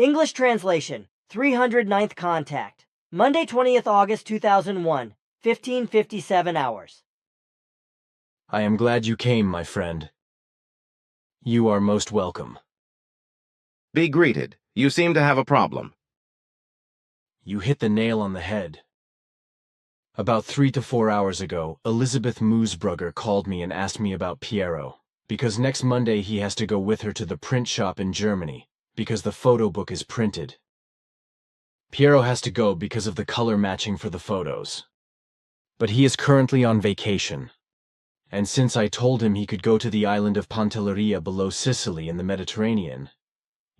English translation, 309th contact. Monday, 20th August 2001, 15:57 hours. I am glad you came, my friend. You are most welcome. Be greeted. You seem to have a problem. You hit the nail on the head. About 3 to 4 hours ago, Elizabeth Moosbrugger called me and asked me about Piero, because next Monday he has to go with her to the print shop in Germany, because the photo book is printed. Piero has to go because of the color matching for the photos. But he is currently on vacation. And since I told him he could go to the island of Pantelleria below Sicily in the Mediterranean,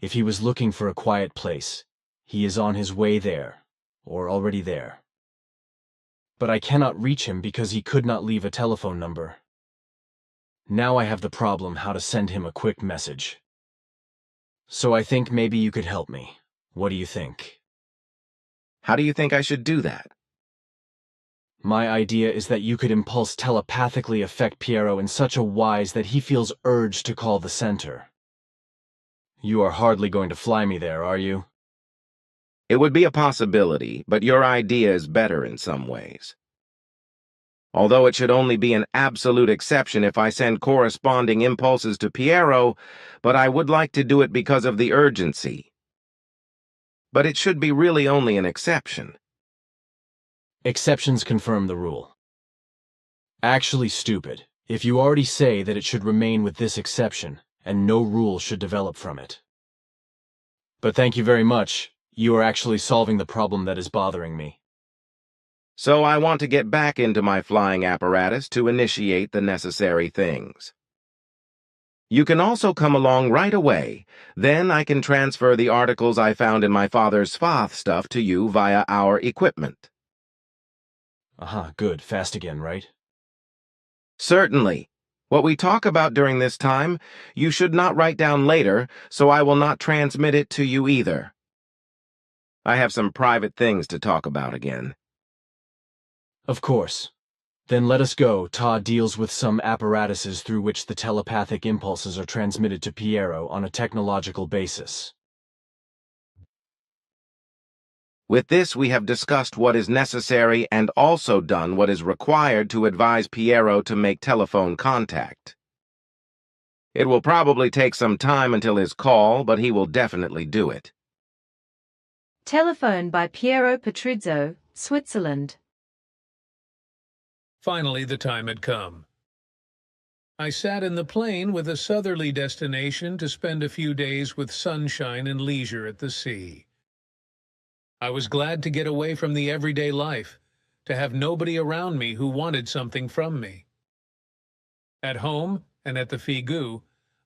if he was looking for a quiet place, he is on his way there, or already there. But I cannot reach him because he could not leave a telephone number. Now I have the problem how to send him a quick message. So I think maybe you could help me. What do you think? How do you think I should do that? My idea is that you could impulse telepathically affect Piero in such a wise that he feels urged to call the center. You are hardly going to fly me there, are you? It would be a possibility, but your idea is better in some ways. Although it should only be an absolute exception if I send corresponding impulses to Piero, but I would like to do it because of the urgency. But it should be really only an exception. Exceptions confirm the rule. Actually stupid, if you already say that it should remain with this exception, and no rule should develop from it. But thank you very much. You are actually solving the problem that is bothering me. So I want to get back into my flying apparatus to initiate the necessary things. You can also come along right away. Then I can transfer the articles I found in my father's Svath stuff to you via our equipment. Aha, good. Fast again, right? Certainly. What we talk about during this time, you should not write down later, so I will not transmit it to you either. I have some private things to talk about again. Of course. Then let us go. Todd deals with some apparatuses through which the telepathic impulses are transmitted to Piero on a technological basis. With this, we have discussed what is necessary and also done what is required to advise Piero to make telephone contact. It will probably take some time until his call, but he will definitely do it. Telephone by Piero Petruzzo, Switzerland. Finally, the time had come. I sat in the plane with a southerly destination to spend a few days with sunshine and leisure at the sea. I was glad to get away from the everyday life, to have nobody around me who wanted something from me. At home and at the Figu,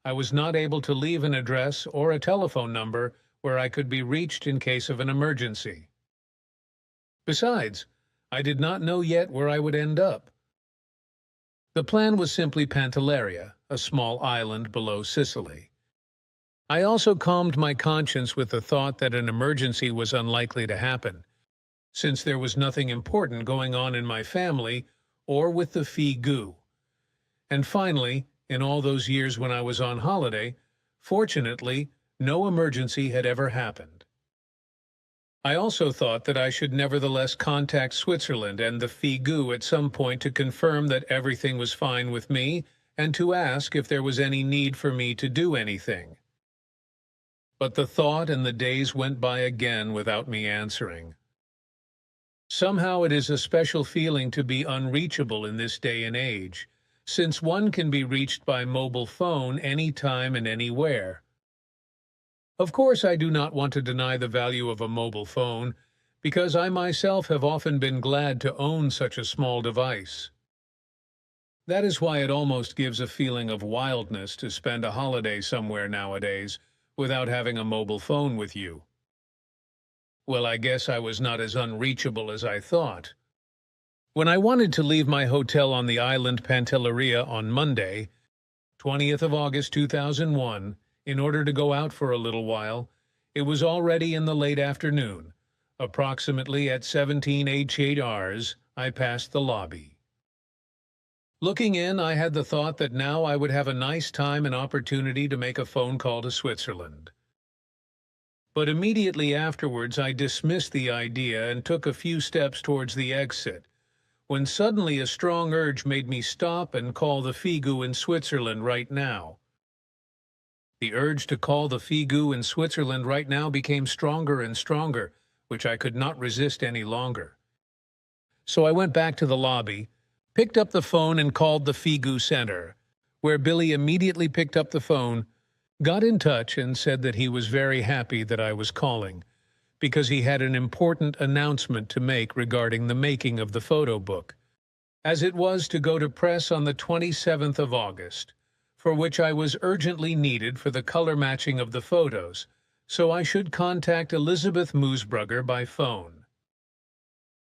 I was not able to leave an address or a telephone number where I could be reached in case of an emergency. Besides, I did not know yet where I would end up. The plan was simply Pantelleria, a small island below Sicily. I also calmed my conscience with the thought that an emergency was unlikely to happen, since there was nothing important going on in my family or with the Figu. And finally, in all those years when I was on holiday, fortunately, no emergency had ever happened. I also thought that I should nevertheless contact Switzerland and the Figu at some point to confirm that everything was fine with me and to ask if there was any need for me to do anything. But the thought and the days went by again without me answering. Somehow it is a special feeling to be unreachable in this day and age, since one can be reached by mobile phone anytime and anywhere. Of course, I do not want to deny the value of a mobile phone, because I myself have often been glad to own such a small device. That is why it almost gives a feeling of wildness to spend a holiday somewhere nowadays without having a mobile phone with you. Well, I guess I was not as unreachable as I thought. When I wanted to leave my hotel on the island Pantelleria on Monday, 20th of August 2001, in order to go out for a little while, it was already in the late afternoon. Approximately at 17 H8 I passed the lobby. Looking in, I had the thought that now I would have a nice time and opportunity to make a phone call to Switzerland. But immediately afterwards I dismissed the idea and took a few steps towards the exit, when suddenly a strong urge made me stop and call the Figu in Switzerland right now. The urge to call the Figu in Switzerland right now became stronger and stronger, which I could not resist any longer. So I went back to the lobby, picked up the phone and called the Figu Center, where Billy immediately picked up the phone, got in touch and said that he was very happy that I was calling, because he had an important announcement to make regarding the making of the photo book, as it was to go to press on the 27th of August, for which I was urgently needed for the color matching of the photos, so I should contact Elizabeth Moosbrugger by phone.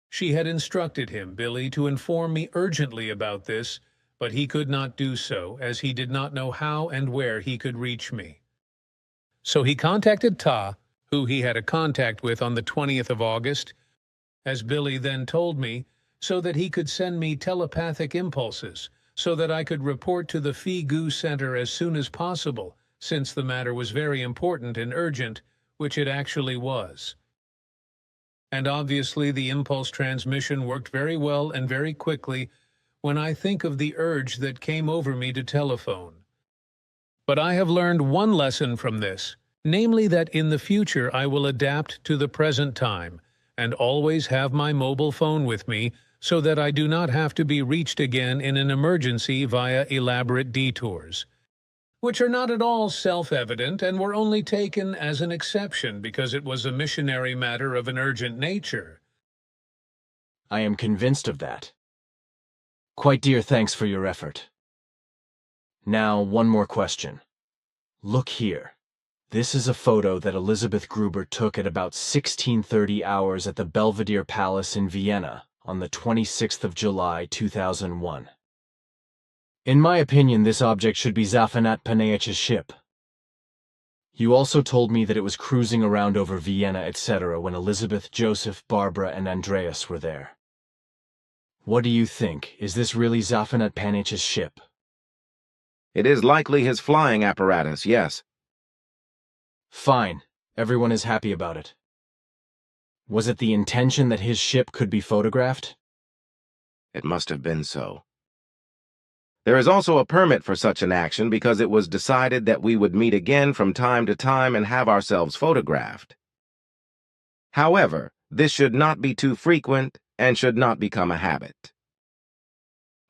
She had instructed him, Billy, to inform me urgently about this, but he could not do so, as he did not know how and where he could reach me. So he contacted Ta, who he had a contact with on the 20th of August, as Billy then told me, so that he could send me telepathic impulses, so that I could report to the Figu Center as soon as possible, since the matter was very important and urgent, which it actually was. And obviously the impulse transmission worked very well and very quickly when I think of the urge that came over me to telephone. But I have learned one lesson from this, namely that in the future I will adapt to the present time and always have my mobile phone with me so that I do not have to be reached again in an emergency via elaborate detours, which are not at all self-evident and were only taken as an exception because it was a missionary matter of an urgent nature. I am convinced of that. Quite dear thanks for your effort. Now, one more question. Look here. This is a photo that Elizabeth Gruber took at about 16:30 hours at the Belvedere Palace in Vienna on the 26th of July, 2001. In my opinion, this object should be Zafanat Panayach's ship. You also told me that it was cruising around over Vienna, etc. when Elizabeth, Joseph, Barbara, and Andreas were there. What do you think? Is this really Zafanat Panayach's ship? It is likely his flying apparatus, yes. Fine. Everyone is happy about it. Was it the intention that his ship could be photographed? It must have been so. There is also a permit for such an action because it was decided that we would meet again from time to time and have ourselves photographed. However, this should not be too frequent and should not become a habit.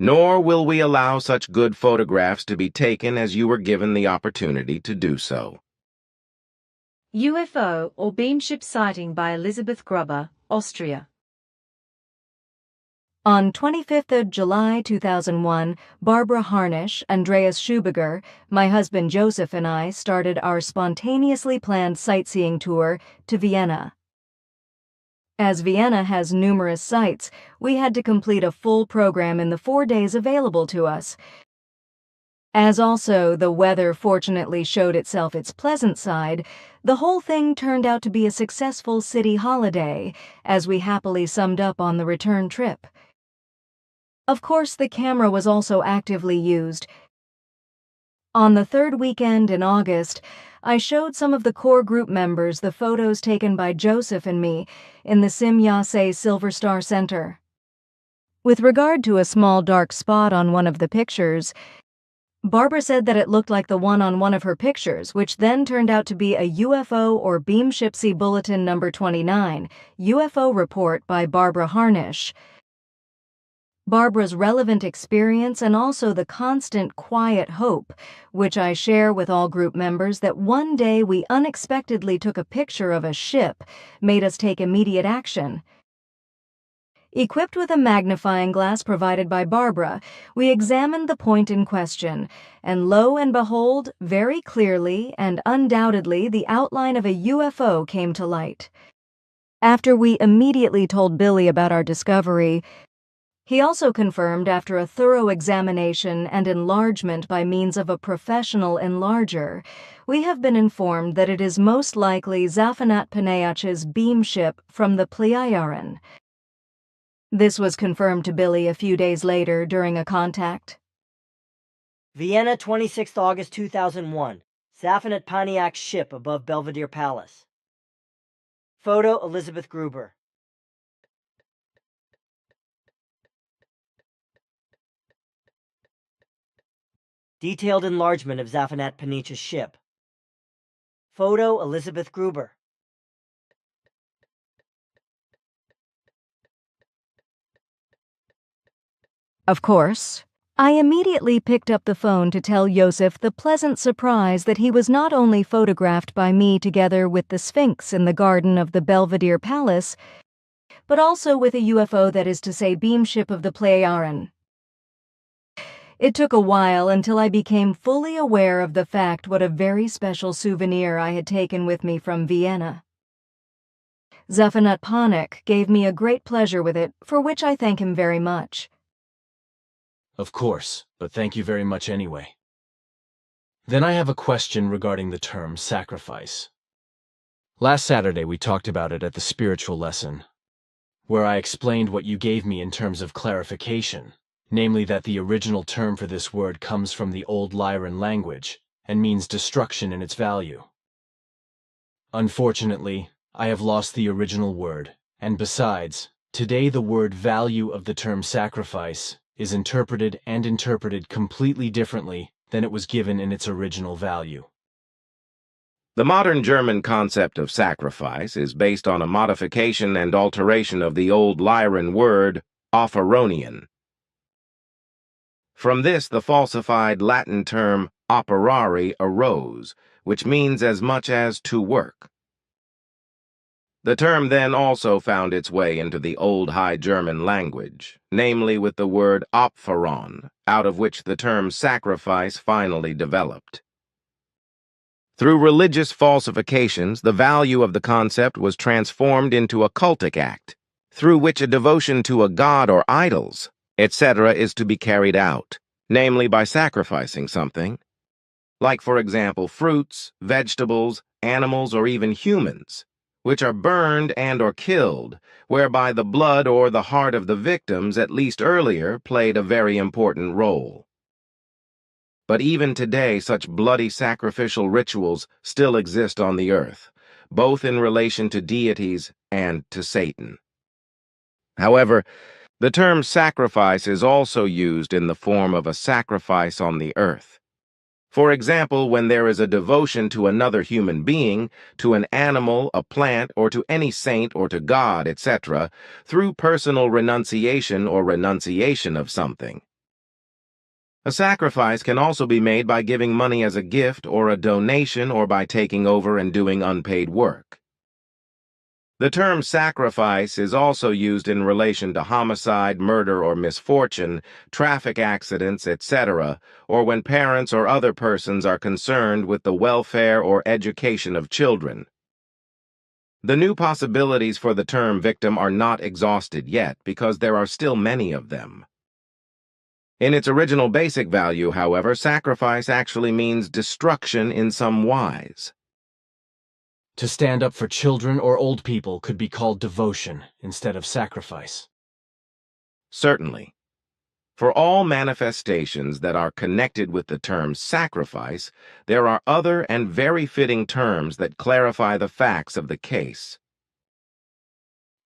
Nor will we allow such good photographs to be taken as you were given the opportunity to do so. UFO or beamship sighting by Elizabeth Gruber, Austria. On 25th of July 2001, Barbara Harnisch, Andreas Schubiger, my husband Joseph and I started our spontaneously planned sightseeing tour to Vienna. As Vienna has numerous sites, we had to complete a full program in the 4 days available to us. As also the weather fortunately showed itself its pleasant side, the whole thing turned out to be a successful city holiday, as we happily summed up on the return trip. Of course, the camera was also actively used. On the third weekend in August, I showed some of the core group members the photos taken by Joseph and me in the Simyase Silver Star Center. With regard to a small dark spot on one of the pictures, Barbara said that it looked like the one on one of her pictures, which then turned out to be a UFO or Beamship Sea Bulletin number 29, UFO report by Barbara Harnisch. Barbara's relevant experience and also the constant quiet hope, which I share with all group members, that one day we unexpectedly took a picture of a ship, made us take immediate action. Equipped with a magnifying glass provided by Barbara, we examined the point in question, and lo and behold, very clearly and undoubtedly the outline of a UFO came to light. After we immediately told Billy about our discovery, he also confirmed after a thorough examination and enlargement by means of a professional enlarger, we have been informed that it is most likely Zafanat Panayach's beamship from the Pleiaren. This was confirmed to Billy a few days later during a contact. Vienna, 26th August 2001. Zafanat Panayach's ship above Belvedere Palace. Photo Elizabeth Gruber. Detailed enlargement of Zaphanat Panicha's ship. Photo Elizabeth Gruber. Of course, I immediately picked up the phone to tell Yosef the pleasant surprise that he was not only photographed by me together with the Sphinx in the garden of the Belvedere Palace, but also with a UFO, that is to say, beamship of the Pleiaren. It took a while until I became fully aware of the fact what a very special souvenir I had taken with me from Vienna. Zaphanat Panik gave me a great pleasure with it, for which I thank him very much. Of course, but thank you very much anyway. Then I have a question regarding the term sacrifice. Last Saturday we talked about it at the spiritual lesson, where I explained what you gave me in terms of clarification, namely that the original term for this word comes from the Old Lyran language and means destruction in its value. Unfortunately, I have lost the original word, and besides, today the word value of the term sacrifice is interpreted completely differently than it was given in its original value. The modern German concept of sacrifice is based on a modification and alteration of the old Lyran word offeronian. From this, the falsified Latin term operare arose, which means as much as to work. The term then also found its way into the Old High German language, namely with the word opferon, out of which the term sacrifice finally developed. Through religious falsifications, the value of the concept was transformed into a cultic act, through which a devotion to a god or idols, etc., is to be carried out, namely by sacrificing something, like, for example, fruits, vegetables, animals, or even humans, which are burned and or killed, whereby the blood or the heart of the victims, at least earlier, played a very important role. But even today, such bloody sacrificial rituals still exist on the earth, both in relation to deities and to Satan. However, the term sacrifice is also used in the form of a sacrifice on the earth. For example, when there is a devotion to another human being, to an animal, a plant, or to any saint or to God, etc., through personal renunciation or renunciation of something. A sacrifice can also be made by giving money as a gift or a donation, or by taking over and doing unpaid work. The term sacrifice is also used in relation to homicide, murder or misfortune, traffic accidents, etc., or when parents or other persons are concerned with the welfare or education of children. The new possibilities for the term victim are not exhausted yet because there are still many of them. In its original basic value, however, sacrifice actually means destruction in some wise. To stand up for children or old people could be called devotion instead of sacrifice. Certainly. For all manifestations that are connected with the term sacrifice, there are other and very fitting terms that clarify the facts of the case.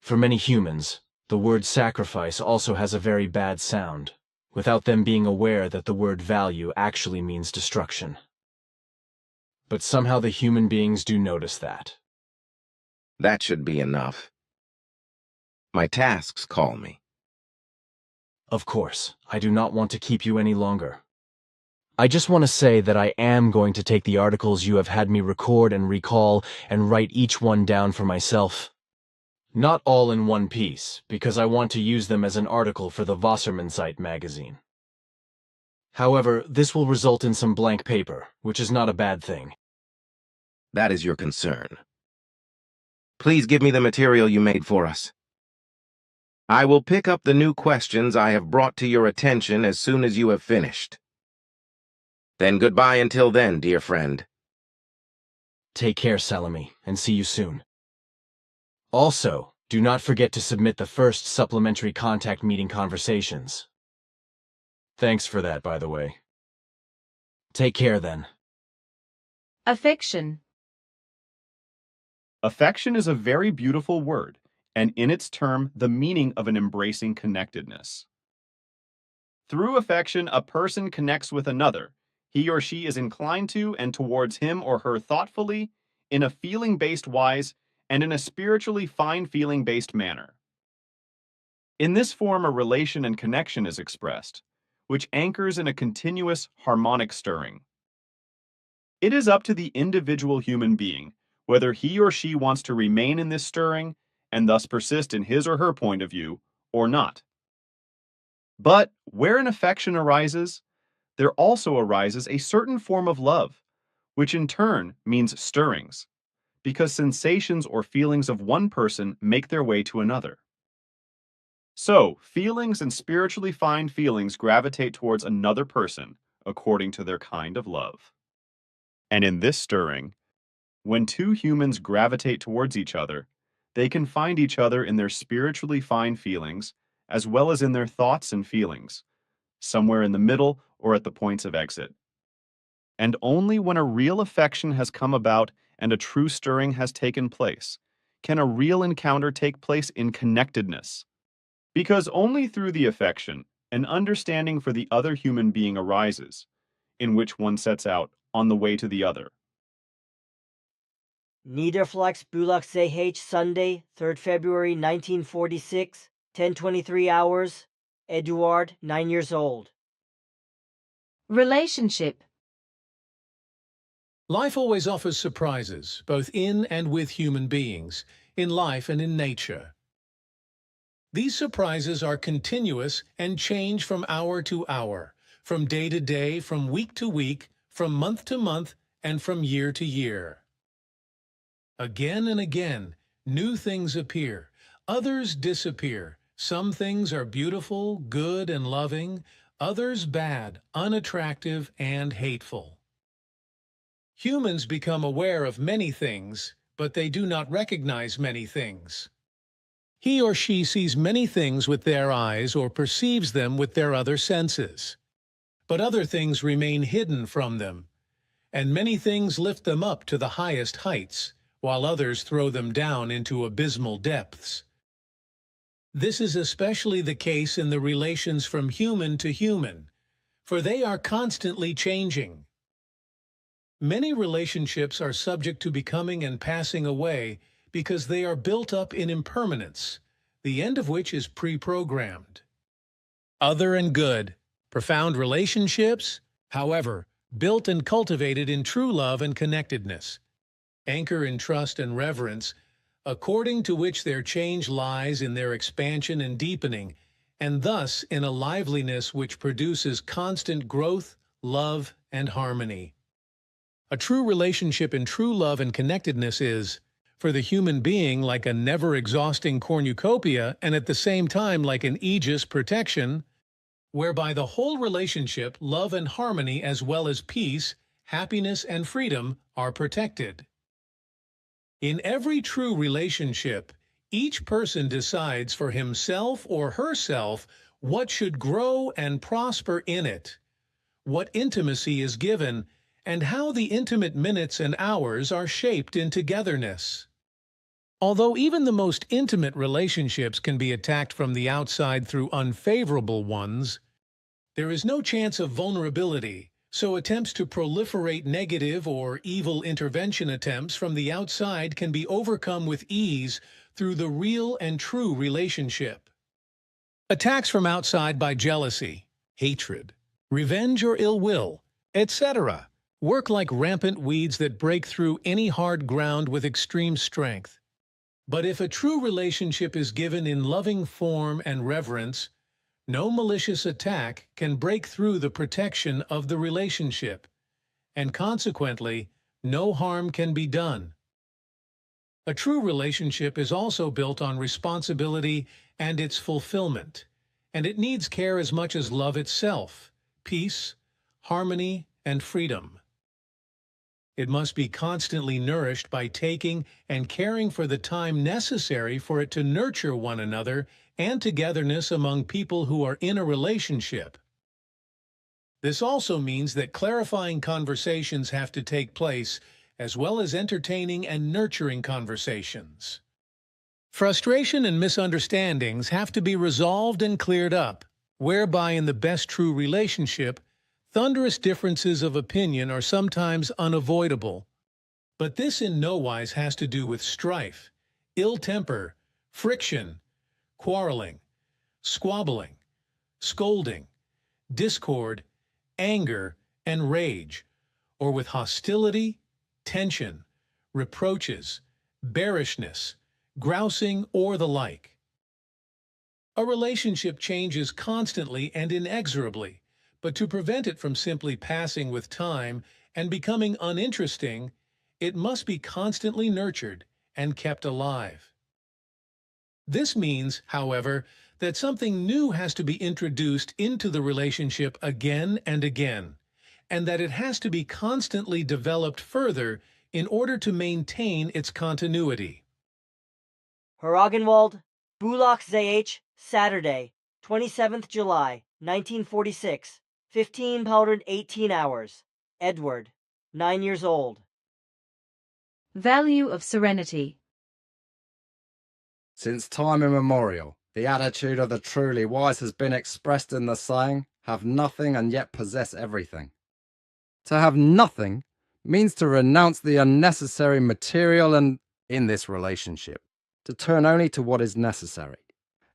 For many humans, the word sacrifice also has a very bad sound, without them being aware that the word value actually means destruction. But somehow the human beings do notice that. That should be enough. My tasks call me. Of course, I do not want to keep you any longer. I just want to say that I am going to take the articles you have had me record and recall and write each one down for myself. Not all in one piece, because I want to use them as an article for the Wassermannsite magazine. However, this will result in some blank paper, which is not a bad thing. That is your concern. Please give me the material you made for us. I will pick up the new questions I have brought to your attention as soon as you have finished. Then goodbye until then, dear friend. Take care, Salome, and see you soon. Also, do not forget to submit the first supplementary contact meeting conversations. Thanks for that, by the way. Take care then. Affection. Affection is a very beautiful word, and in its term, the meaning of an embracing connectedness. Through affection, a person connects with another. He or she is inclined to and towards him or her thoughtfully, in a feeling-based wise, and in a spiritually fine feeling-based manner. In this form, a relation and connection is expressed, which anchors in a continuous harmonic stirring. It is up to the individual human being whether he or she wants to remain in this stirring and thus persist in his or her point of view or not. But where an affection arises, there also arises a certain form of love, which in turn means stirrings, because sensations or feelings of one person make their way to another. So, feelings and spiritually fine feelings gravitate towards another person according to their kind of love. And in this stirring, when two humans gravitate towards each other, they can find each other in their spiritually fine feelings as well as in their thoughts and feelings, somewhere in the middle or at the points of exit. And only when a real affection has come about and a true stirring has taken place can a real encounter take place in connectedness. Because only through the affection, an understanding for the other human being arises, in which one sets out on the way to the other. Niederflex Bulach Sunday, 3rd February 1946, 10:23 hours. Eduard, 9 years old. Relationship. Life always offers surprises, both in and with human beings, in life and in nature. These surprises are continuous and change from hour to hour, from day to day, from week to week, from month to month, and from year to year. Again and again, new things appear, others disappear. Some things are beautiful, good, and loving, others bad, unattractive, and hateful. Humans become aware of many things, but they do not recognize many things. He or she sees many things with their eyes or perceives them with their other senses. But other things remain hidden from them, and many things lift them up to the highest heights, while others throw them down into abysmal depths. This is especially the case in the relations from human to human, for they are constantly changing. Many relationships are subject to becoming and passing away because they are built up in impermanence, the end of which is pre-programmed. Other and good, profound relationships, however, built and cultivated in true love and connectedness, anchor in trust and reverence, according to which their change lies in their expansion and deepening, and thus in a liveliness which produces constant growth, love, and harmony. A true relationship in true love and connectedness is, for the human being, like a never-exhausting cornucopia and at the same time like an aegis protection, whereby the whole relationship, love and harmony as well as peace, happiness and freedom are protected. In every true relationship, each person decides for himself or herself what should grow and prosper in it, what intimacy is given, and how the intimate minutes and hours are shaped in togetherness. Although even the most intimate relationships can be attacked from the outside through unfavorable ones, there is no chance of vulnerability, so attempts to proliferate negative or evil intervention attempts from the outside can be overcome with ease through the real and true relationship. Attacks from outside by jealousy, hatred, revenge or ill will, etc., work like rampant weeds that break through any hard ground with extreme strength. But if a true relationship is given in loving form and reverence, no malicious attack can break through the protection of the relationship, and consequently, no harm can be done. A true relationship is also built on responsibility and its fulfillment, and it needs care as much as love itself, peace, harmony, and freedom. It must be constantly nourished by taking and caring for the time necessary for it to nurture one another and togetherness among people who are in a relationship. This also means that clarifying conversations have to take place as well as entertaining and nurturing conversations. Frustration and misunderstandings have to be resolved and cleared up, whereby in the best true relationship, thunderous differences of opinion are sometimes unavoidable. But this in no wise has to do with strife, ill temper, friction, quarreling, squabbling, scolding, discord, anger, and rage, or with hostility, tension, reproaches, bearishness, grousing, or the like. A relationship changes constantly and inexorably, but to prevent it from simply passing with time and becoming uninteresting, it must be constantly nurtured and kept alive. This means, however, that something new has to be introduced into the relationship again and again, and that it has to be constantly developed further in order to maintain its continuity. Heragenwald, Bulach ZH, Saturday, 27th July, 1946, 15 powdered 18 hours. Edward, 9 years old. Value of serenity. Since time immemorial, the attitude of the truly wise has been expressed in the saying, have nothing and yet possess everything. To have nothing means to renounce the unnecessary material and, in this relationship, to turn only to what is necessary.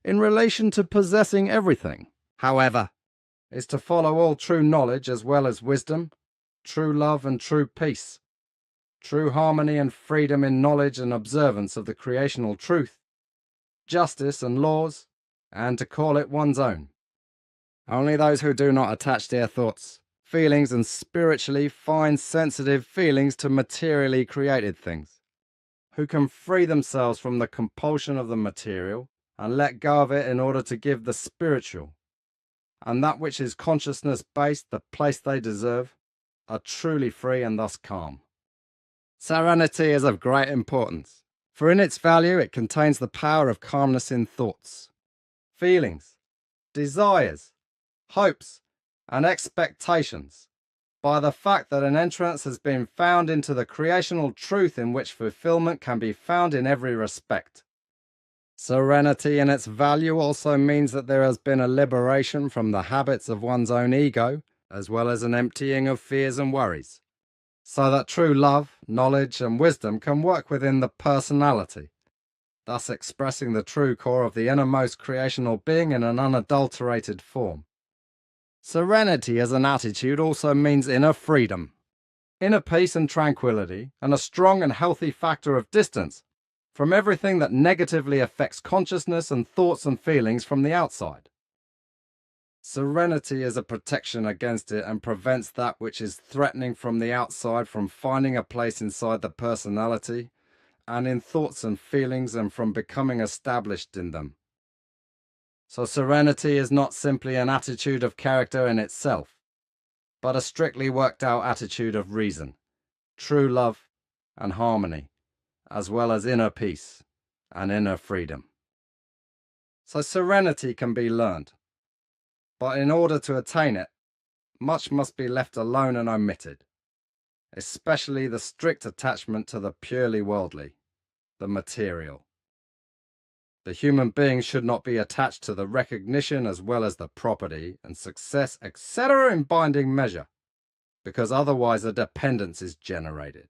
In relation to possessing everything, however, is to follow all true knowledge as well as wisdom, true love and true peace, true harmony and freedom in knowledge and observance of the creational truth, justice and laws, and to call it one's own. Only those who do not attach their thoughts, feelings and spiritually fine sensitive feelings to materially created things, who can free themselves from the compulsion of the material and let go of it in order to give the spiritual, and that which is consciousness-based, the place they deserve, are truly free and thus calm. Serenity is of great importance, for in its value it contains the power of calmness in thoughts, feelings, desires, hopes, and expectations, by the fact that an entrance has been found into the creational truth in which fulfillment can be found in every respect. Serenity in its value also means that there has been a liberation from the habits of one's own ego, as well as an emptying of fears and worries, so that true love, knowledge, and wisdom can work within the personality, thus expressing the true core of the innermost creational being in an unadulterated form. Serenity as an attitude also means inner freedom, inner peace and tranquility, and a strong and healthy factor of distance from everything that negatively affects consciousness and thoughts and feelings from the outside. Serenity is a protection against it and prevents that which is threatening from the outside from finding a place inside the personality and in thoughts and feelings and from becoming established in them. So serenity is not simply an attitude of character in itself, but a strictly worked out attitude of reason, true love and harmony, as well as inner peace and inner freedom. So serenity can be learned, but in order to attain it, much must be left alone and omitted, especially the strict attachment to the purely worldly, the material. The human being should not be attached to the recognition as well as the property and success, etc. in binding measure, because otherwise a dependence is generated.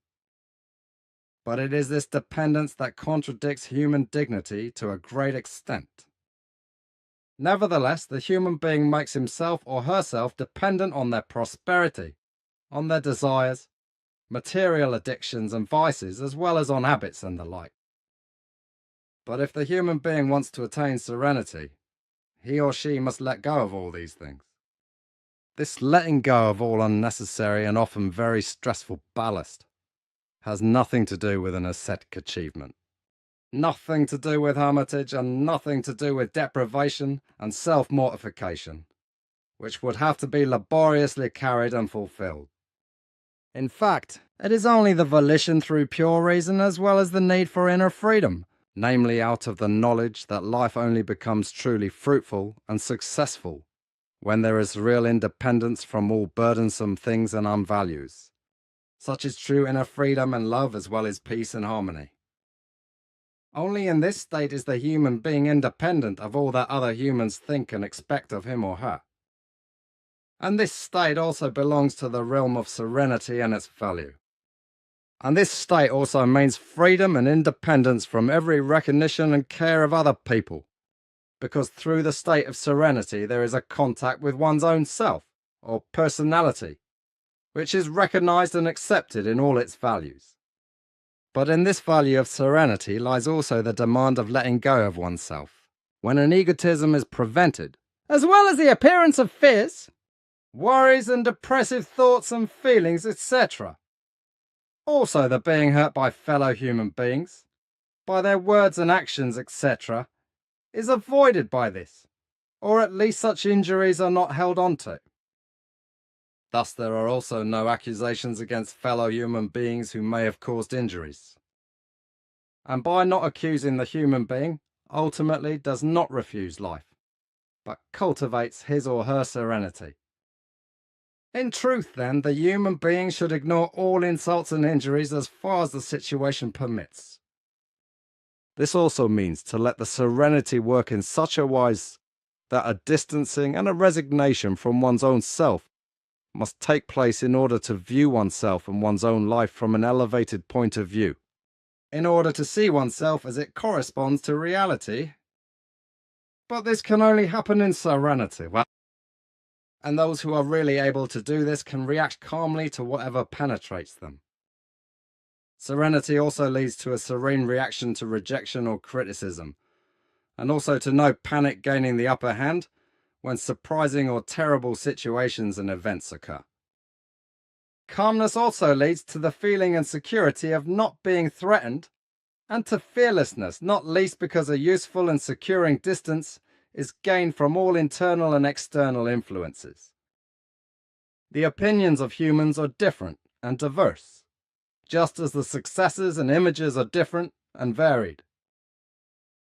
But it is this dependence that contradicts human dignity to a great extent. Nevertheless, the human being makes himself or herself dependent on their prosperity, on their desires, material addictions and vices, as well as on habits and the like. But if the human being wants to attain serenity, he or she must let go of all these things. This letting go of all unnecessary and often very stressful ballast has nothing to do with an ascetic achievement, nothing to do with hermitage, and nothing to do with deprivation and self-mortification, which would have to be laboriously carried and fulfilled. In fact, it is only the volition through pure reason as well as the need for inner freedom, namely out of the knowledge that life only becomes truly fruitful and successful when there is real independence from all burdensome things and unvalues, such as true inner freedom and love as well as peace and harmony. Only in this state is the human being independent of all that other humans think and expect of him or her. And this state also belongs to the realm of serenity and its value. And this state also means freedom and independence from every recognition and care of other people, because through the state of serenity there is a contact with one's own self, or personality, which is recognized and accepted in all its values. But in this value of serenity lies also the demand of letting go of oneself, when an egotism is prevented, as well as the appearance of fears, worries and depressive thoughts and feelings, etc. Also the being hurt by fellow human beings, by their words and actions, etc., is avoided by this, or at least such injuries are not held on to. Thus there are also no accusations against fellow human beings who may have caused injuries. And by not accusing the human being, ultimately does not refuse life, but cultivates his or her serenity. In truth, then, the human being should ignore all insults and injuries as far as the situation permits. This also means to let the serenity work in such a wise that a distancing and a resignation from one's own self must take place in order to view oneself and one's own life from an elevated point of view, in order to see oneself as it corresponds to reality. But this can only happen in serenity, and those who are really able to do this can react calmly to whatever penetrates them. Serenity also leads to a serene reaction to rejection or criticism, and also to no panic gaining the upper hand when surprising or terrible situations and events occur. Calmness also leads to the feeling and security of not being threatened, and to fearlessness, not least because a useful and securing distance is gained from all internal and external influences. The opinions of humans are different and diverse, just as the successes and images are different and varied.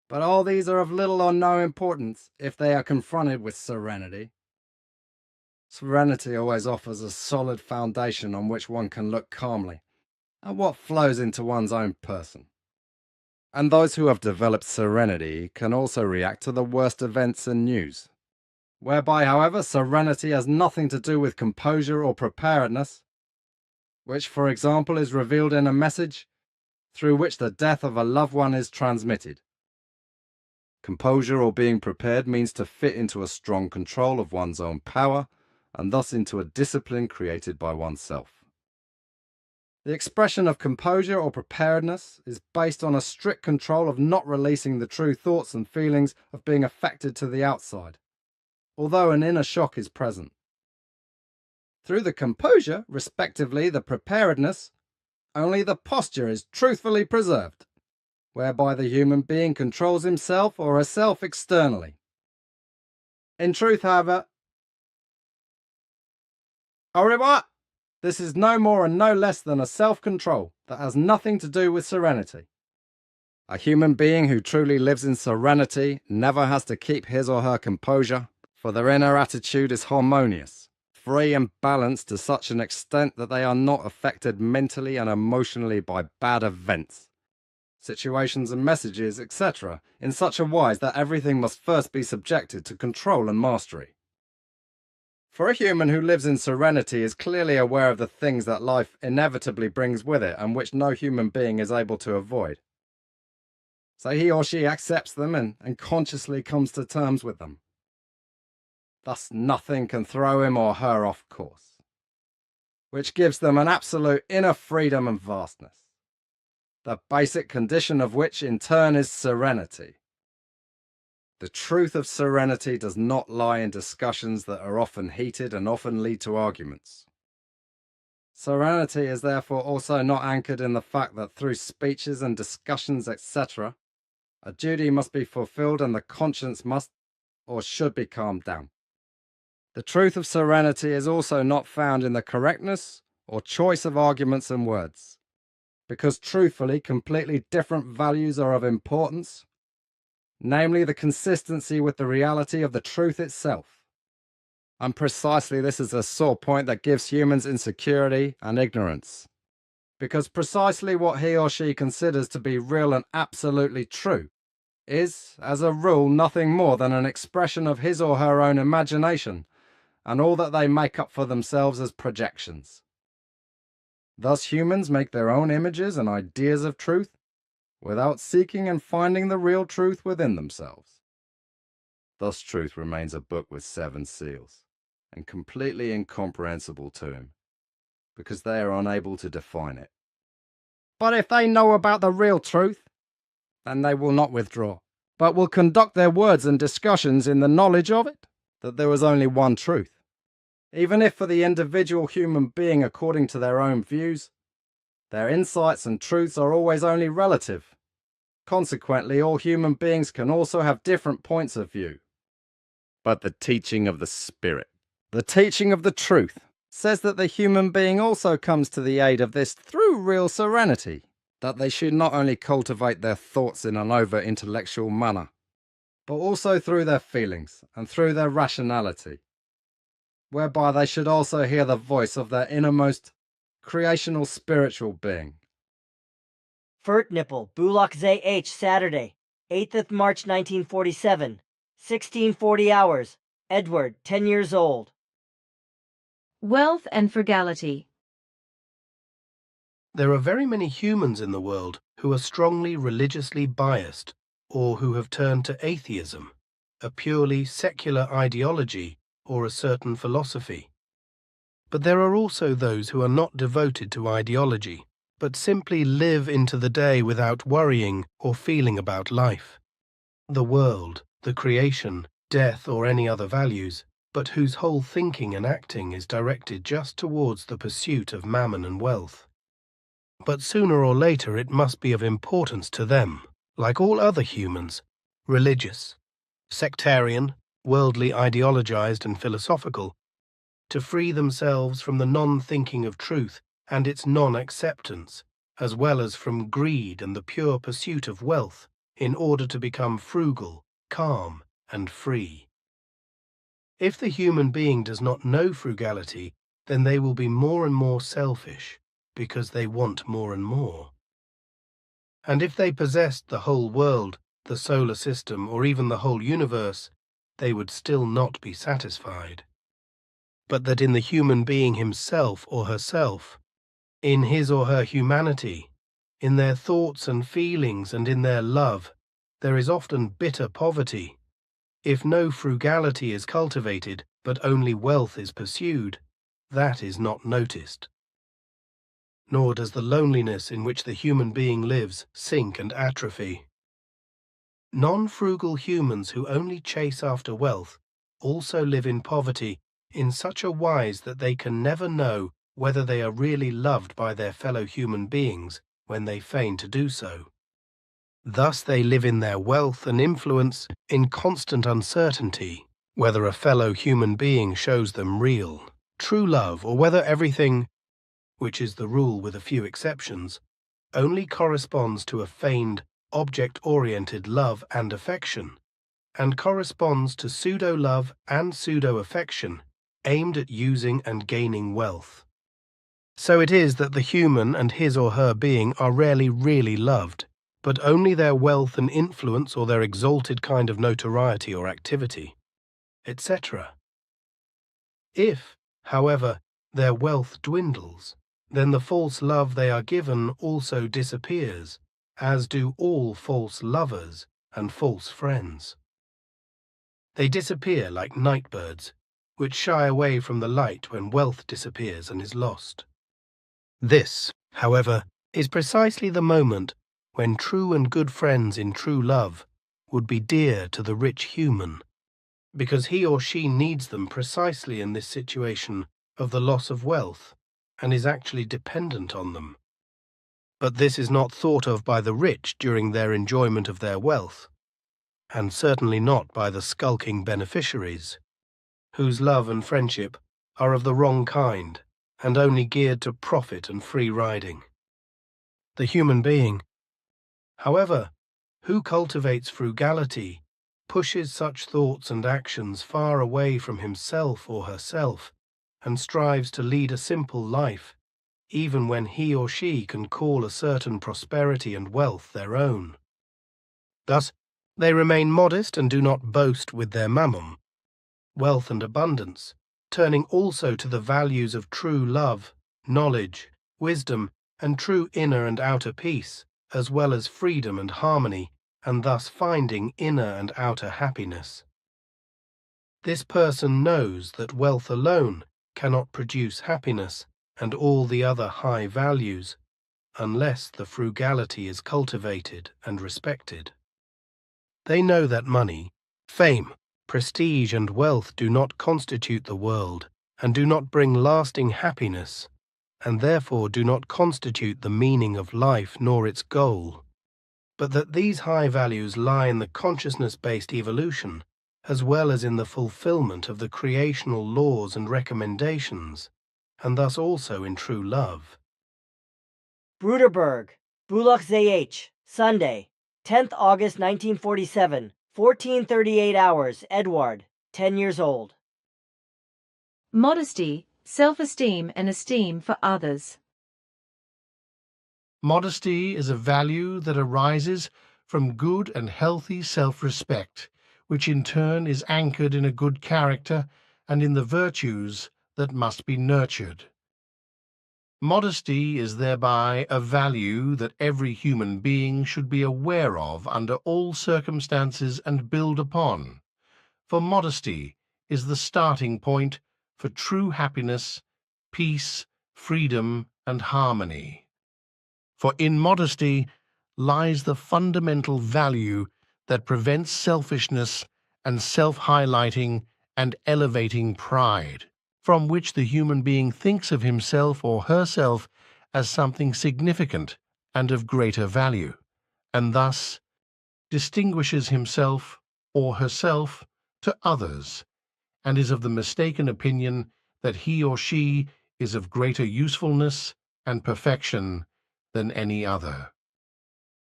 But all these are of little or no importance if they are confronted with serenity. Serenity always offers a solid foundation on which one can look calmly at what flows into one's own person. And those who have developed serenity can also react to the worst events and news, whereby, however, serenity has nothing to do with composure or preparedness, which, for example, is revealed in a message through which the death of a loved one is transmitted. Composure or being prepared means to fit into a strong control of one's own power, and thus into a discipline created by oneself. The expression of composure or preparedness is based on a strict control of not releasing the true thoughts and feelings of being affected to the outside, although an inner shock is present. Through the composure, respectively the preparedness, only the posture is truthfully preserved, whereby the human being controls himself or herself externally. In truth, however, au revoir! This is no more and no less than a self-control that has nothing to do with serenity. A human being who truly lives in serenity never has to keep his or her composure, for their inner attitude is harmonious, free and balanced to such an extent that they are not affected mentally and emotionally by bad events, situations and messages, etc., in such a wise that everything must first be subjected to control and mastery. For a human who lives in serenity is clearly aware of the things that life inevitably brings with it and which no human being is able to avoid. So he or she accepts them and consciously comes to terms with them. Thus nothing can throw him or her off course, which gives them an absolute inner freedom and vastness, the basic condition of which in turn is serenity. The truth of serenity does not lie in discussions that are often heated and often lead to arguments. Serenity is therefore also not anchored in the fact that through speeches and discussions, etc., a duty must be fulfilled and the conscience must or should be calmed down. The truth of serenity is also not found in the correctness or choice of arguments and words, because truthfully completely different values are of importance, namely the consistency with the reality of the truth itself. And precisely this is a sore point that gives humans insecurity and ignorance, because precisely what he or she considers to be real and absolutely true is, as a rule, nothing more than an expression of his or her own imagination and all that they make up for themselves as projections. Thus humans make their own images and ideas of truth without seeking and finding the real truth within themselves. Thus truth remains a book with 7 seals and completely incomprehensible to him, because they are unable to define it. But if they know about the real truth, then they will not withdraw, but will conduct their words and discussions in the knowledge of it, that there is only one truth. Even if for the individual human being, according to their own views, their insights and truths are always only relative. Consequently, all human beings can also have different points of view. But the teaching of the Spirit, the teaching of the truth, says that the human being also comes to the aid of this through real serenity, that they should not only cultivate their thoughts in an over-intellectual manner, but also through their feelings and through their rationality, whereby they should also hear the voice of their innermost creational spiritual being. Nipple, Bulak ZH, Saturday, 8th March 1947, 1640 hours. Edward, 10 years old. Wealth and frugality. There are very many humans in the world who are strongly religiously biased, or who have turned to atheism, a purely secular ideology or a certain philosophy. But there are also those who are not devoted to ideology, but simply live into the day without worrying or feeling about life, the world, the creation, death, or any other values, but whose whole thinking and acting is directed just towards the pursuit of mammon and wealth. But sooner or later it must be of importance to them, like all other humans, religious, sectarian, worldly, ideologized and philosophical, to free themselves from the non-thinking of truth and its non-acceptance, as well as from greed and the pure pursuit of wealth, in order to become frugal, calm, and free. If the human being does not know frugality, then they will be more and more selfish, because they want more and more. And if they possessed the whole world, the solar system, or even the whole universe, they would still not be satisfied. But that in the human being himself or herself, in his or her humanity, in their thoughts and feelings and in their love, there is often bitter poverty. If no frugality is cultivated, but only wealth is pursued, that is not noticed. Nor does the loneliness in which the human being lives sink and atrophy. Non-frugal humans who only chase after wealth also live in poverty in such a wise that they can never know whether they are really loved by their fellow human beings when they feign to do so. Thus they live in their wealth and influence in constant uncertainty, whether a fellow human being shows them real, true love, or whether everything, which is the rule with a few exceptions, only corresponds to a feigned, object-oriented love and affection, and corresponds to pseudo-love and pseudo-affection aimed at using and gaining wealth. So it is that the human and his or her being are rarely really loved, but only their wealth and influence or their exalted kind of notoriety or activity, etc. If, however, their wealth dwindles, then the false love they are given also disappears, as do all false lovers and false friends. They disappear like night birds, which shy away from the light when wealth disappears and is lost. This, however, is precisely the moment when true and good friends in true love would be dear to the rich human, because he or she needs them precisely in this situation of the loss of wealth, and is actually dependent on them. But this is not thought of by the rich during their enjoyment of their wealth, and certainly not by the skulking beneficiaries, whose love and friendship are of the wrong kind and only geared to profit and free riding. The human being, however, who cultivates frugality, pushes such thoughts and actions far away from himself or herself, and strives to lead a simple life, even when he or she can call a certain prosperity and wealth their own. Thus, they remain modest and do not boast with their mammon, wealth and abundance, turning also to the values of true love, knowledge, wisdom, and true inner and outer peace, as well as freedom and harmony, and thus finding inner and outer happiness. This person knows that wealth alone cannot produce happiness and all the other high values, unless the frugality is cultivated and respected. They know that money, fame, prestige, and wealth do not constitute the world and do not bring lasting happiness, and therefore do not constitute the meaning of life nor its goal, but that these high values lie in the consciousness-based evolution, as well as in the fulfillment of the creational laws and recommendations, and thus also in true love. Bruderberg, Bulak ZH, Sunday, 10th August 1947, 14:38 hours, Edward, 10 years old. Modesty, self-esteem and esteem for others. Modesty is a value that arises from good and healthy self-respect, which in turn is anchored in a good character and in the virtues that must be nurtured. Modesty is thereby a value that every human being should be aware of under all circumstances and build upon, for modesty is the starting point for true happiness, peace, freedom, and harmony. For in modesty lies the fundamental value that prevents selfishness and self-highlighting and elevating pride, from which the human being thinks of himself or herself as something significant and of greater value, and thus distinguishes himself or herself to others, and is of the mistaken opinion that he or she is of greater usefulness and perfection than any other.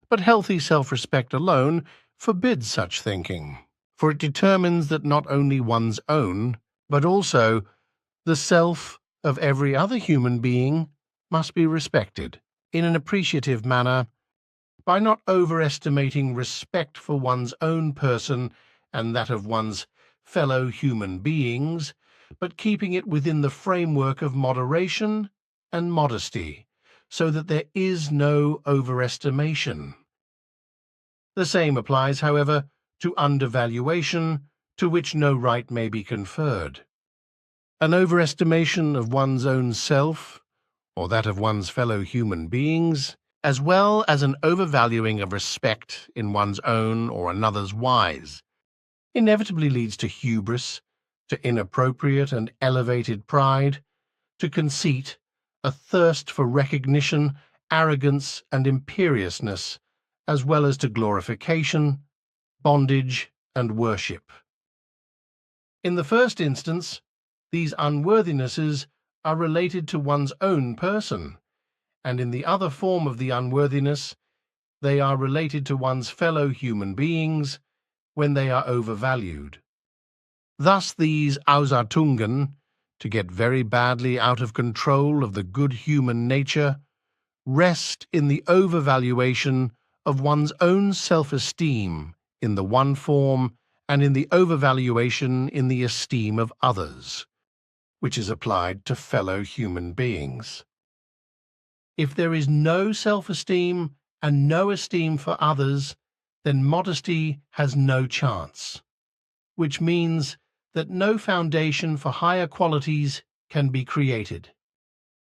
But healthy self-respect alone forbids such thinking, for it determines that not only one's own, but also the self of every other human being must be respected in an appreciative manner by not overestimating respect for one's own person and that of one's fellow human beings, but keeping it within the framework of moderation and modesty, so that there is no overestimation. The same applies, however, to undervaluation, to which no right may be conferred. An overestimation of one's own self, or that of one's fellow human beings, as well as an overvaluing of respect in one's own or another's wise, inevitably leads to hubris, to inappropriate and elevated pride, to conceit, a thirst for recognition, arrogance, and imperiousness, as well as to glorification, bondage, and worship. In the first instance, these unworthinesses are related to one's own person, and in the other form of the unworthiness, they are related to one's fellow human beings when they are overvalued. Thus these Ausartungen, to get very badly out of control of the good human nature, rest in the overvaluation of one's own self-esteem in the one form and in the overvaluation in the esteem of others, which is applied to fellow human beings. If there is no self-esteem and no esteem for others, then modesty has no chance, which means that no foundation for higher qualities can be created.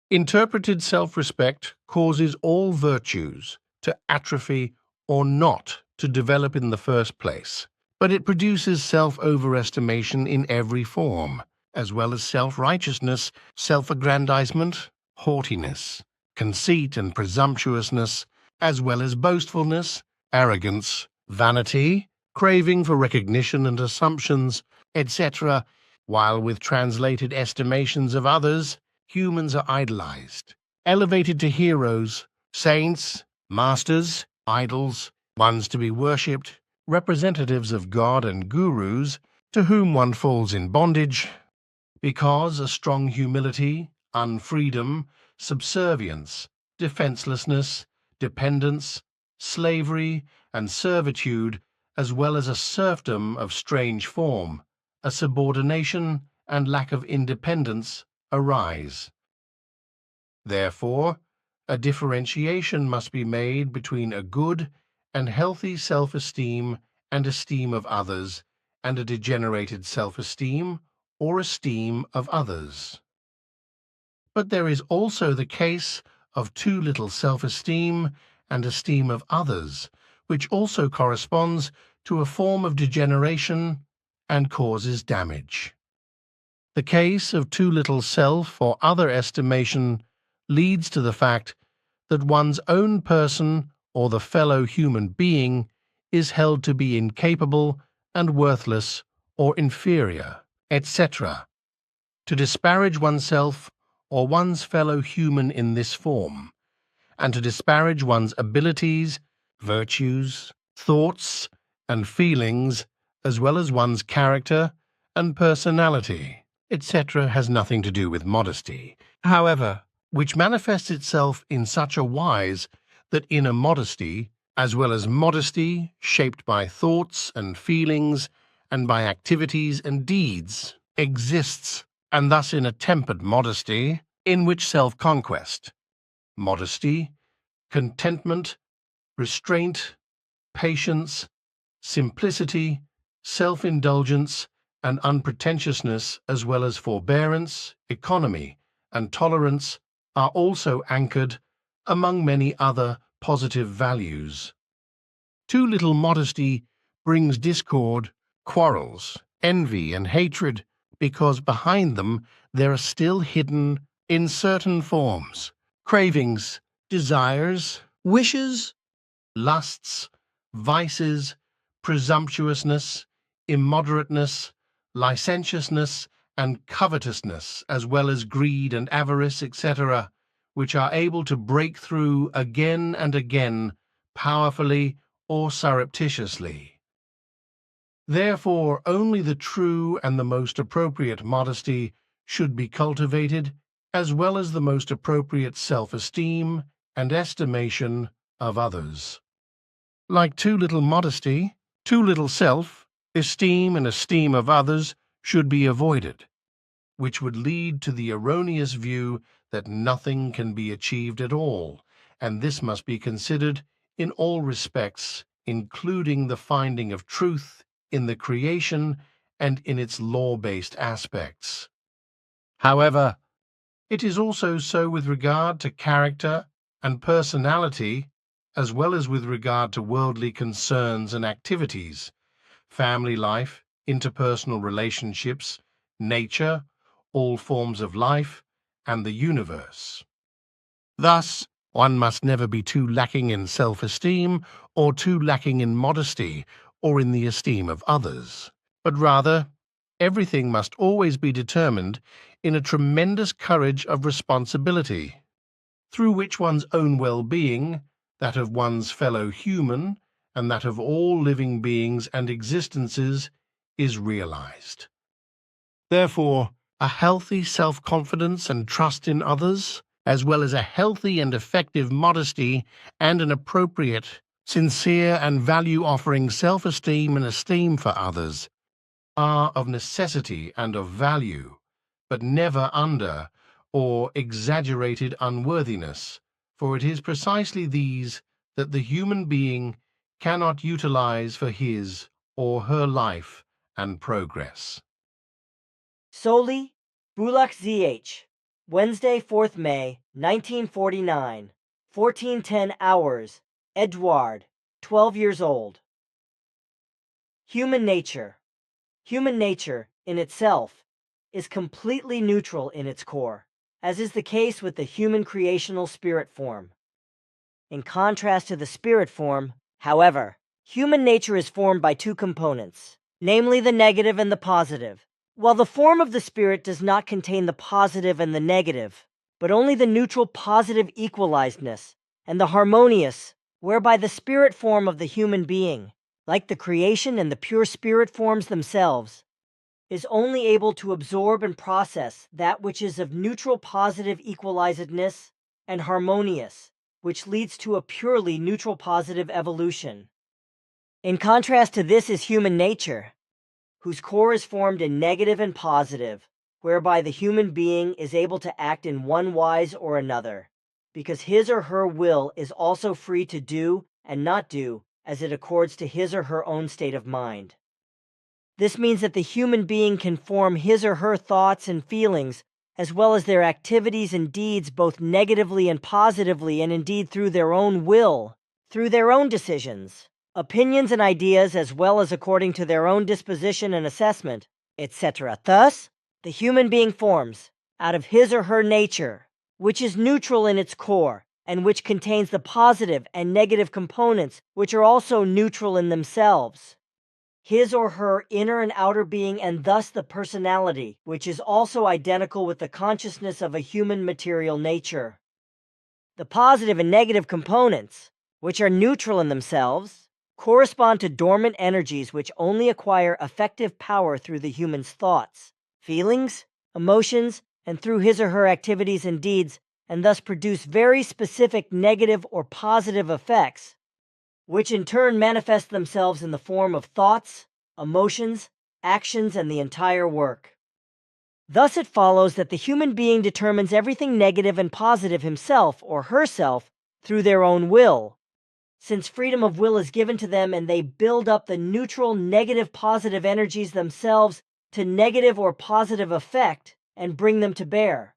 Interpreted self-respect causes all virtues to atrophy or not to develop in the first place, but it produces self-overestimation in every form, as well as self-righteousness, self-aggrandizement, haughtiness, conceit and presumptuousness, as well as boastfulness, arrogance, vanity, craving for recognition and assumptions, etc., while with translated estimations of others, humans are idolized, elevated to heroes, saints, masters, idols, ones to be worshipped, representatives of God and gurus, to whom one falls in bondage, because a strong humility, unfreedom, subservience, defenselessness, dependence, slavery, and servitude, as well as a serfdom of strange form, a subordination and lack of independence arise. Therefore, a differentiation must be made between a good and healthy self-esteem and esteem of others, and a degenerated self-esteem or esteem of others. But there is also the case of too little self-esteem and esteem of others, which also corresponds to a form of degeneration and causes damage. The case of too little self or other estimation leads to the fact that one's own person or the fellow human being is held to be incapable and worthless or inferior, etc. To disparage oneself or one's fellow human in this form, and to disparage one's abilities, virtues, thoughts, and feelings, as well as one's character and personality, etc., has nothing to do with modesty, however, which manifests itself in such a wise that inner modesty, as well as modesty shaped by thoughts and feelings and by activities and deeds, exists, and thus in a tempered modesty, in which self-conquest, modesty, contentment, restraint, patience, simplicity, self-indulgence, and unpretentiousness, as well as forbearance, economy, and tolerance, are also anchored among many other positive values. Too little modesty brings discord, quarrels, envy, and hatred, because behind them there are still hidden, in certain forms, cravings, desires, wishes, lusts, vices, presumptuousness, immoderateness, licentiousness, and covetousness, as well as greed and avarice, etc., which are able to break through again and again, powerfully or surreptitiously. Therefore, only the true and the most appropriate modesty should be cultivated, as well as the most appropriate self-esteem and estimation of others. Like too little modesty, too little self-esteem and esteem of others should be avoided, which would lead to the erroneous view that nothing can be achieved at all, and this must be considered in all respects, including the finding of truth in the creation and in its law-based aspects. However, it is also so with regard to character and personality, as well as with regard to worldly concerns and activities, family life, interpersonal relationships, nature, all forms of life, and the universe. Thus, one must never be too lacking in self-esteem or too lacking in modesty or in the esteem of others, but rather everything must always be determined in a tremendous courage of responsibility, through which one's own well-being, that of one's fellow human, and that of all living beings and existences is realized. Therefore, a healthy self-confidence and trust in others, as well as a healthy and effective modesty and an appropriate, sincere and value-offering self-esteem and esteem for others, are of necessity and of value, but never under or exaggerated unworthiness, for it is precisely these that the human being cannot utilize for his or her life and progress. Soli, Bulak ZH, Wednesday, 4th May, 1949, 14:10 hours, Edouard, 12 years old. Human nature. Human nature, in itself, is completely neutral in its core, as is the case with the human creational spirit form. In contrast to the spirit form, however, human nature is formed by two components, namely the negative and the positive, while the form of the spirit does not contain the positive and the negative, but only the neutral positive equalizedness and the harmonious, whereby the spirit form of the human being, like the creation and the pure spirit forms themselves, is only able to absorb and process that which is of neutral positive equalizedness and harmonious, which leads to a purely neutral positive evolution. In contrast to this is human nature, whose core is formed in negative and positive, whereby the human being is able to act in one wise or another, because his or her will is also free to do and not do as it accords to his or her own state of mind. This means that the human being can form his or her thoughts and feelings, as well as their activities and deeds, both negatively and positively, and indeed through their own will, through their own decisions, opinions and ideas, as well as according to their own disposition and assessment, etc. Thus, the human being forms, out of his or her nature, which is neutral in its core, and which contains the positive and negative components, which are also neutral in themselves, his or her inner and outer being, and thus the personality, which is also identical with the consciousness of a human material nature. The positive and negative components, which are neutral in themselves, correspond to dormant energies which only acquire effective power through the human's thoughts, feelings, emotions, and through his or her activities and deeds, and thus produce very specific negative or positive effects, which in turn manifest themselves in the form of thoughts, emotions, actions, and the entire work. Thus it follows that the human being determines everything negative and positive himself or herself through their own will, since freedom of will is given to them, and they build up the neutral negative positive energies themselves to negative or positive effect and bring them to bear.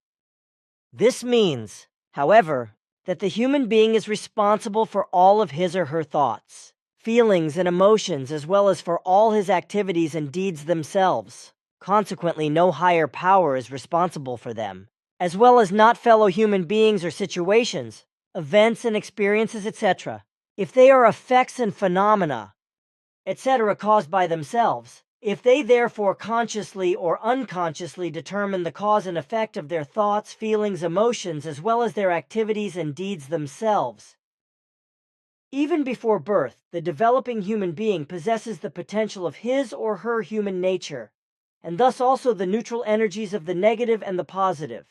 This means, however, that the human being is responsible for all of his or her thoughts, feelings, and emotions, as well as for all his activities and deeds themselves. Consequently, no higher power is responsible for them, as well as not fellow human beings or situations, events and experiences, etc. If they are effects and phenomena, etc., caused by themselves, if they therefore consciously or unconsciously determine the cause and effect of their thoughts, feelings, emotions, as well as their activities and deeds themselves. Even before birth, the developing human being possesses the potential of his or her human nature, and thus also the neutral energies of the negative and the positive.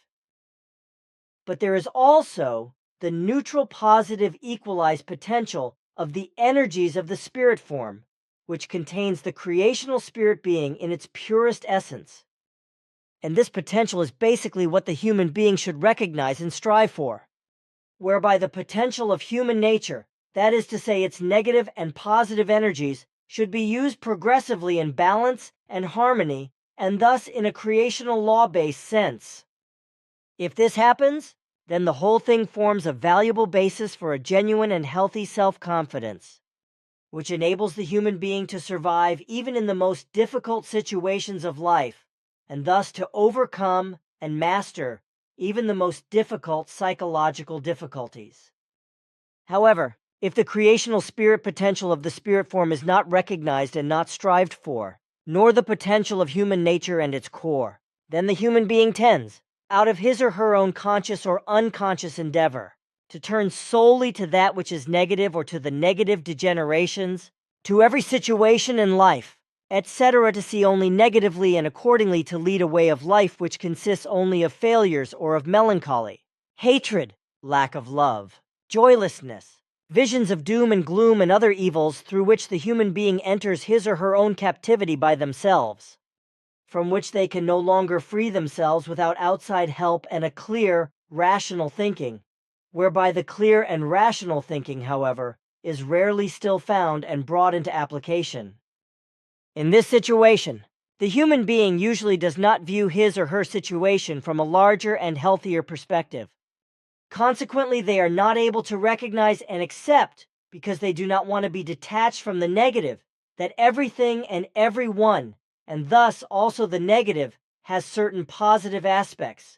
But there is also the neutral positive equalized potential of the energies of the spirit form, which contains the creational spirit being in its purest essence. And this potential is basically what the human being should recognize and strive for, whereby the potential of human nature, that is to say its negative and positive energies, should be used progressively in balance and harmony, and thus in a creational law-based sense. If this happens, then the whole thing forms a valuable basis for a genuine and healthy self-confidence, which enables the human being to survive even in the most difficult situations of life, and thus to overcome and master even the most difficult psychological difficulties. However, if the creational spirit potential of the spirit form is not recognized and not strived for, nor the potential of human nature and its core, then the human being tends, out of his or her own conscious or unconscious endeavor, to turn solely to that which is negative or to the negative degenerations, to every situation in life, etc., to see only negatively and accordingly to lead a way of life which consists only of failures or of melancholy, hatred, lack of love, joylessness, visions of doom and gloom and other evils through which the human being enters his or her own captivity by themselves, from which they can no longer free themselves without outside help and a clear, rational thinking, whereby the clear and rational thinking, however, is rarely still found and brought into application. In this situation, the human being usually does not view his or her situation from a larger and healthier perspective. Consequently, they are not able to recognize and accept, because they do not want to be detached from the negative, that everything and everyone, and thus also the negative, has certain positive aspects.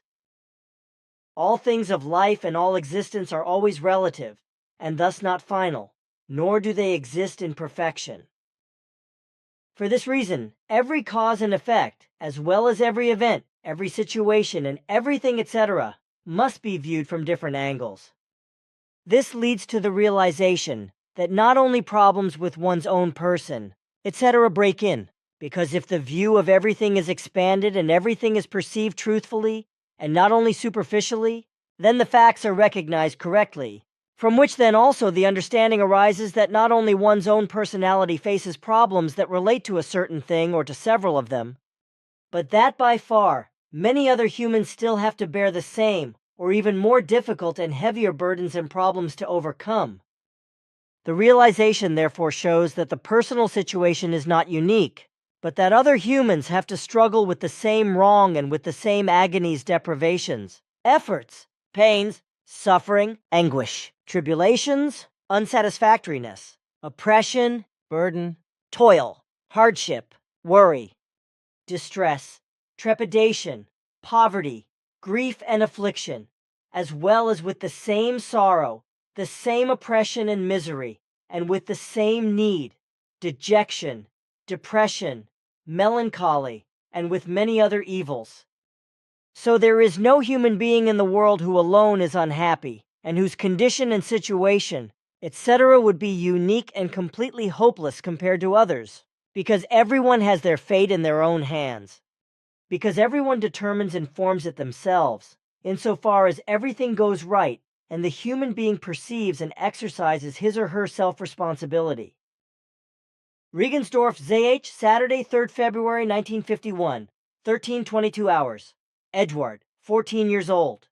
All things of life and all existence are always relative, and thus not final, nor do they exist in perfection. For this reason, every cause and effect, as well as every event, every situation, and everything, etc., must be viewed from different angles. This leads to the realization that not only problems with one's own person, etc., break in, Because if the view of everything is expanded and everything is perceived truthfully, and not only superficially, then the facts are recognized correctly, from which then also the understanding arises that not only one's own personality faces problems that relate to a certain thing or to several of them, but that by far many other humans still have to bear the same or even more difficult and heavier burdens and problems to overcome. The realization therefore shows that the personal situation is not unique, but that other humans have to struggle with the same wrong and with the same agonies, deprivations, efforts, pains, suffering, anguish, tribulations, unsatisfactoriness, oppression, burden, toil, hardship, worry, distress, trepidation, poverty, grief, and affliction, as well as with the same sorrow, the same oppression and misery, and with the same need, dejection, depression, melancholy, and with many other evils. So there is no human being in the world who alone is unhappy, and whose condition and situation, etc., would be unique and completely hopeless compared to others, because everyone has their fate in their own hands, because everyone determines and forms it themselves, insofar as everything goes right and the human being perceives and exercises his or her self-responsibility. Regensdorf, ZH, Saturday, 3rd February 1951, 13:22 hours. Edward, 14 years old.